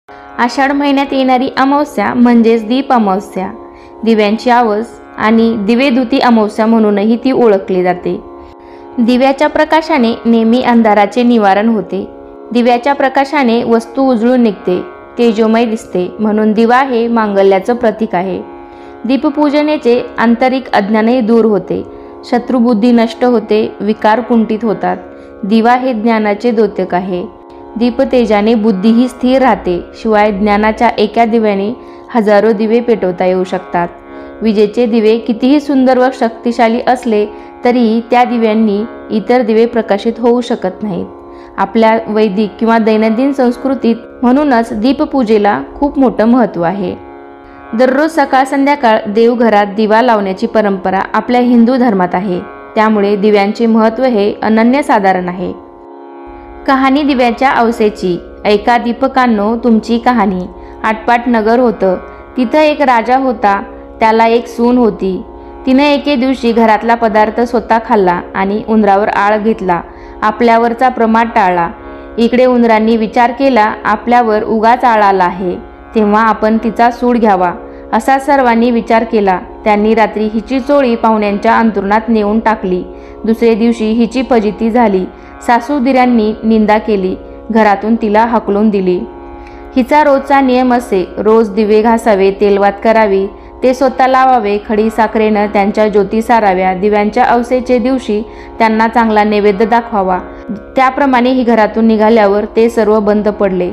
आषाढ महिन्यात येणारी अमावस्या म्हणजेच दीप अमावस्या, दिव्यांची आवस आणि दिवेधुती अमावस्या म्हणूनही ती ओळखली जाते। दिव्याच्या प्रकाशाने नेहमी अंधाराचे निवारण होते। दिव्याच्या प्रकाशाने वस्तू उजळून निघते, तेजोमय दिसते, म्हणून दिवा हे मांगल्याचं प्रतीक आहे। दीपपूजनेचे आंतरिक अज्ञानही दूर होते, शत्रुबुद्धी नष्ट होते, विकार कुंठित होतात। दिवा हे ज्ञानाचे द्योतक आहे। दीप तेजाने बुद्धीही स्थिर राहते। शिवाय ज्ञानाच्या एका दिव्याने हजारो दिवे पेटवता येऊ शकतात। विजेचे दिवे कितीही सुंदर व शक्तिशाली असले तरीही त्या दिव्यांनी इतर दिवे प्रकाशित होऊ शकत नाहीत। आपल्या वैदिक किंवा दैनंदिन संस्कृतीत म्हणूनच दीपपूजेला खूप मोठं महत्त्व आहे। दररोज सकाळ संध्याकाळ देवघरात दिवा लावण्याची परंपरा आपल्या हिंदू धर्मात आहे, त्यामुळे दिव्यांचे महत्त्व हे अनन्यसाधारण आहे। कहाणी दिव्याच्या आवसेची। ऐका दीपकांनो तुमची कहाणी। आटपाट नगर होतं, तिथं एक राजा होता, त्याला एक सून होती। तिने एके दिवशी घरातला पदार्थ स्वतः खाल्ला आणि उंदरावर आळ घेतला, आपल्यावरचा प्रमाद टाळला। इकडे उंदरांनी विचार केला, आपल्यावर उगाच आळ आला आहे, तेव्हा आपण तिचा सूड घ्यावा, असा सर्वांनी विचार केला। त्यांनी रात्री हिची चोळी पाहुण्यांच्या अंथरुणात नेऊन टाकली। दुसरे दिवशी हिची फजिती झाली, सासूदिरांनी निंदा केली, घरातून तिला हाकलून दिली। हिचा रोजचा नियम असे, रोज दिवे घासावे, तेलवात करावी, ते स्वतः लावावे, खडी साखरेनं त्यांच्या ज्योती साराव्या, दिव्यांच्या अवसेचे दिवशी त्यांना चांगला नैवेद्य दाखवावा। त्याप्रमाणे ही घरातून निघाल्यावर ते सर्व बंद पडले।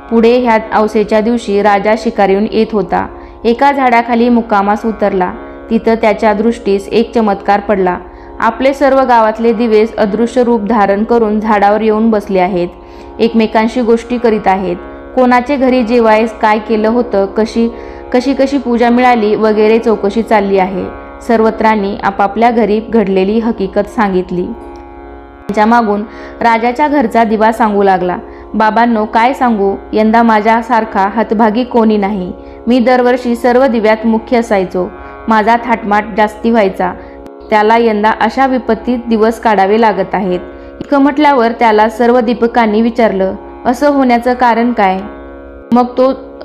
पुढे ह्या अवसेच्या दिवशी राजा शिकारीहून येत होता। एका झाडाखाली मुक्कामास उतरला, तिथं त्याच्या दृष्टीस एक चमत्कार पडला। आपले सर्व गावातले दिवे अदृश्य रूप धारण करून झाडावर येऊन बसले आहेत, एकमेकांशी गोष्टी करीत आहेत। कोणाचे घरी जेवायस काय केलं होतं, कशी पूजा मिळाली वगैरे चौकशी चालली आहे। सर्वत्रांनी आपापल्या घरी घडलेली हकीकत सांगितली। त्यांच्या मागून राजाच्या घरचा दिवा सांगू लागला, बाबांनो काय सांगू, यंदा माझ्यासारखा हतभागी कोणी नाही। मी दरवर्षी सर्व दिव्यात मुख्य असायचो, माझा थाटमाट जास्ती व्हायचा, त्याला यंदा अशा विपत्तीत दिवस काढावे लागत आहेत। इतकं म्हटल्यावर त्याला सर्व दीपकांनी विचारलं, असं होण्याचं कारण काय?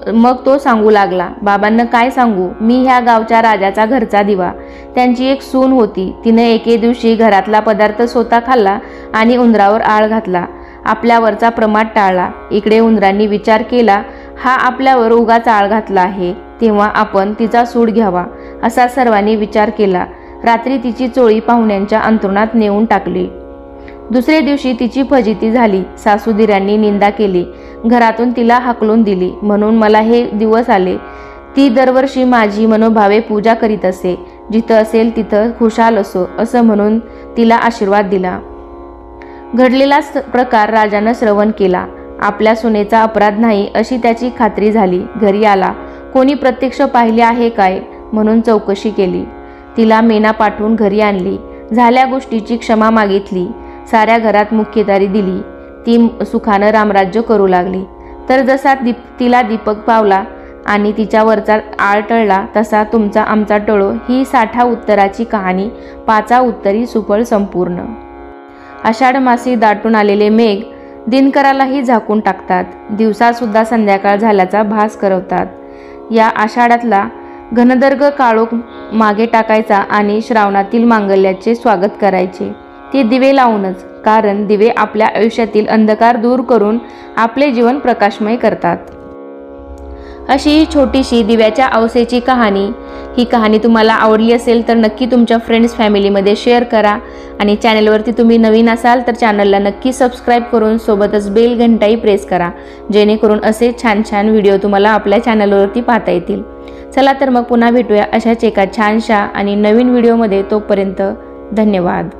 मग तो सांगू लागला, बाबांना काय सांगू, मी ह्या गावच्या राजाचा घरचा दिवा। त्यांची एक सून होती, तिने एके दिवशी घरातला पदार्थ स्वतः खाल्ला आणि उंदरावर आळ घातला, आपल्यावरचा प्रमाद टाळला। इकडे उंदरांनी विचार केला, हा आपल्यावर उगाच आळ घातला आहे, तेव्हा आपण तिचा सूड घ्यावा, असा सर्वांनी विचार केला। रात्री तिची चोळी पाहुण्यांच्या अंथरुणात नेऊन टाकली। दुसरे दिवशी तिची फजिती झाली, सासूदिरांनी निंदा केली, घरातून तिला हाकलून दिली, म्हणून मला हे दिवस आले। ती दरवर्षी माझी मनोभावे पूजा करीत असे, जिथं असेल तिथं खुशाल असो, असं म्हणून तिला आशीर्वाद दिला। घडलेला प्रकार राजानं श्रवण केला। आपल्या सुनेचा अपराध नाही अशी त्याची खात्री झाली। घरी आला, कोणी प्रत्यक्ष पाहिले आहे काय म्हणून चौकशी केली। तिला मेना पाठवून घरी आणली, झाल्या गोष्टीची क्षमा मागितली, साऱ्या घरात मुख्यदारी दिली। ती सुखानं रामराज्य करू लागली। तर जसा तिला दीपक पावला आणि तिच्यावरचा आळ टळला, तसा तुमचा आमचा टळो ही 60 उत्तराची कहाणी 5 उत्तरी सुफळ संपूर्ण। आषाढ मासी दाटून आलेले मेघ दिनकरालाही झाकून टाकतात, दिवसासुद्धा संध्याकाळ झाल्याचा भास करवतात। या आषाढातला घनदर्ग काळोख मागे टाकायचा आणि श्रावणातील मांगल्याचे स्वागत करायचे, ते दिवे लावूनच, कारण दिवे आपल्या आयुष्यातील अंधकार दूर करून आपले जीवन प्रकाशमय करतात। अशी छोटीशी दिव्याच्या आवसेची कहाणी। ही कहाणी तुम्हाला आवडली असेल तर नक्की तुमच्या फ्रेंड्स फॅमिलीमध्ये शेअर करा आणि चॅनलवरती तुम्ही नवीन असाल तर चॅनलला नक्की सबस्क्राईब करून सोबतच बेल घंटाही प्रेस करा, जेणेकरून असे छान छान व्हिडिओ तुम्हाला आपल्या चॅनलवरती पाहता येतील। चला तर मग पुन्हा भेटूया अशाच एका छानशा आणि नवीन व्हिडिओमध्ये। तोपर्यंत धन्यवाद।